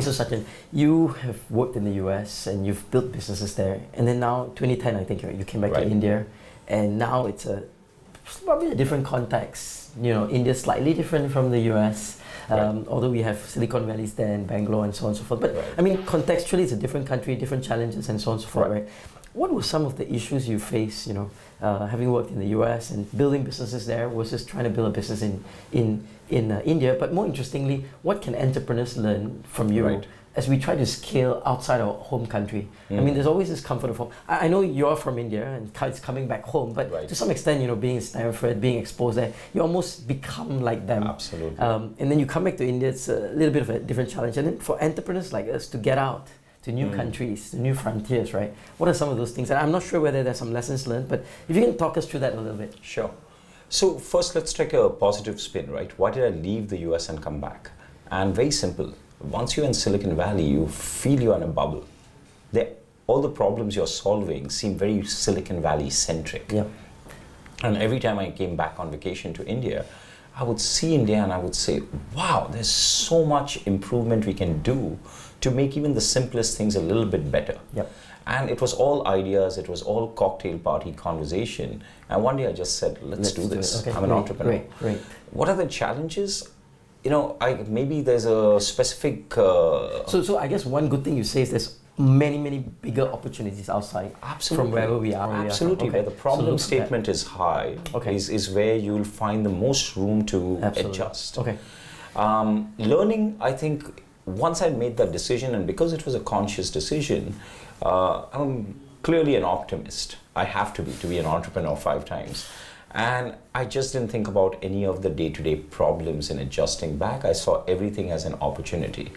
So Satyan, you have worked in the US and you've built businesses there, and then now 2010, I think you came back to India, and now it's probably a different context. You know, India's slightly different from the US, although we have Silicon Valleys there and Bangalore and so on and so forth. But I mean, contextually, it's a different country, different challenges and so on and so forth, right? What were some of the issues you face, you know, having worked in the US and building businesses there versus trying to build a business in India? But more interestingly, what can entrepreneurs learn from you as we try to scale outside our home country? I mean, there's always this comfort of home. I know you're from India and it's coming back home, but to some extent, you know, being in Stanford, being exposed there, you almost become like them. Absolutely. And then you come back to India, it's a little bit of a different challenge. And then for entrepreneurs like us to get out to new countries, to new frontiers, right? What are some of those things? And I'm not sure whether there's some lessons learned, but if you can talk us through that a little bit. Sure. So first, let's take a positive spin, right? Why did I leave the US and come back? And very simple. Once you're in Silicon Valley, you feel you're in a bubble. All the problems you're solving seem very Silicon Valley centric. Yeah. And every time I came back on vacation to India, I would see India and I would say, wow, there's so much improvement we can do to make even the simplest things a little bit better. Yep. And it was all ideas, it was all cocktail party conversation. And one day I just said, let's do this. Okay, I'm an entrepreneur. Great. What are the challenges? You know, maybe there's a specific... So I guess one good thing you say is there's many bigger opportunities outside from wherever we are. Absolutely, where the problem statement is high is where you'll find the most room to adjust. Okay. Learning, I think, once I made that decision, and because it was a conscious decision, I'm clearly an optimist. I have to be an entrepreneur 5 times. And I just didn't think about any of the day-to-day problems in adjusting back. I saw everything as an opportunity.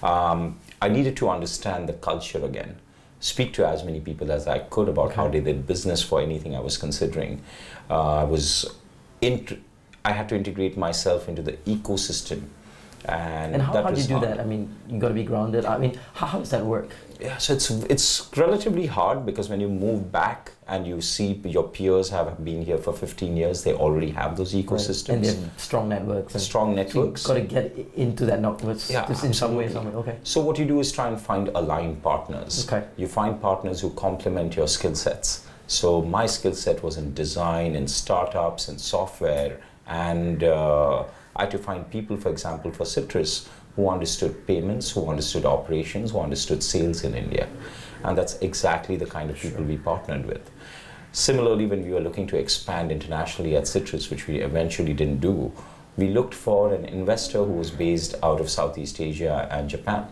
I needed to understand the culture again, speak to as many people as I could about how they did business for anything I was considering. I had to integrate myself into the ecosystem. And how do you do that? I mean, you got to be grounded. I mean, how does that work? Yeah, so it's relatively hard because when you move back and you see your peers have been here for 15 years, they already have those ecosystems. And they have strong networks. Strong networks. So you've got to get into that network in some way. Okay. So what you do is try and find aligned partners. Okay. You find partners who complement your skill sets. So my skill set was in design, in startups, in software, and I had to find people, for example, for Citrus, who understood payments, who understood operations, who understood sales in India. And that's exactly the kind of people we partnered with. Similarly, when we were looking to expand internationally at Citrus, which we eventually didn't do, we looked for an investor who was based out of Southeast Asia and Japan,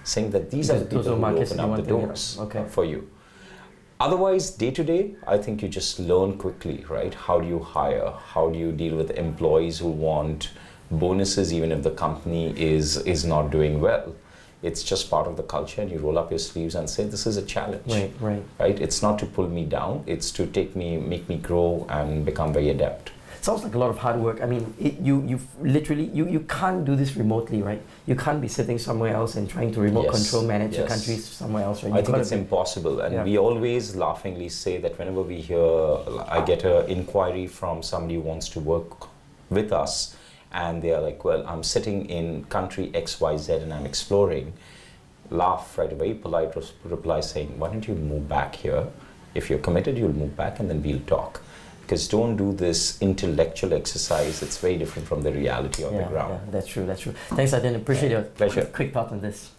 saying that these are the people who will open up the doors for you. Otherwise, day to day, I think you just learn quickly, right? How do you hire? How do you deal with employees who want bonuses even if the company is not doing well? It's just part of the culture, and you roll up your sleeves and say, this is a challenge. Right? It's not to pull me down, it's to make me grow and become very adept. Sounds like a lot of hard work. I mean, you literally can't do this remotely, right? You can't be sitting somewhere else and trying to remote control manage your countries somewhere else, right? I think it's impossible, and we always laughingly say that whenever we hear, I get an inquiry from somebody who wants to work with us, and they are like, well, I'm sitting in country XYZ and I'm exploring. Laugh, write a very polite reply saying, why don't you move back here? If you're committed, you'll move back and then we'll talk. Because don't do this intellectual exercise. It's very different from the reality on the ground. Yeah, that's true. Thanks, Satyan. Appreciate your quick thought on this.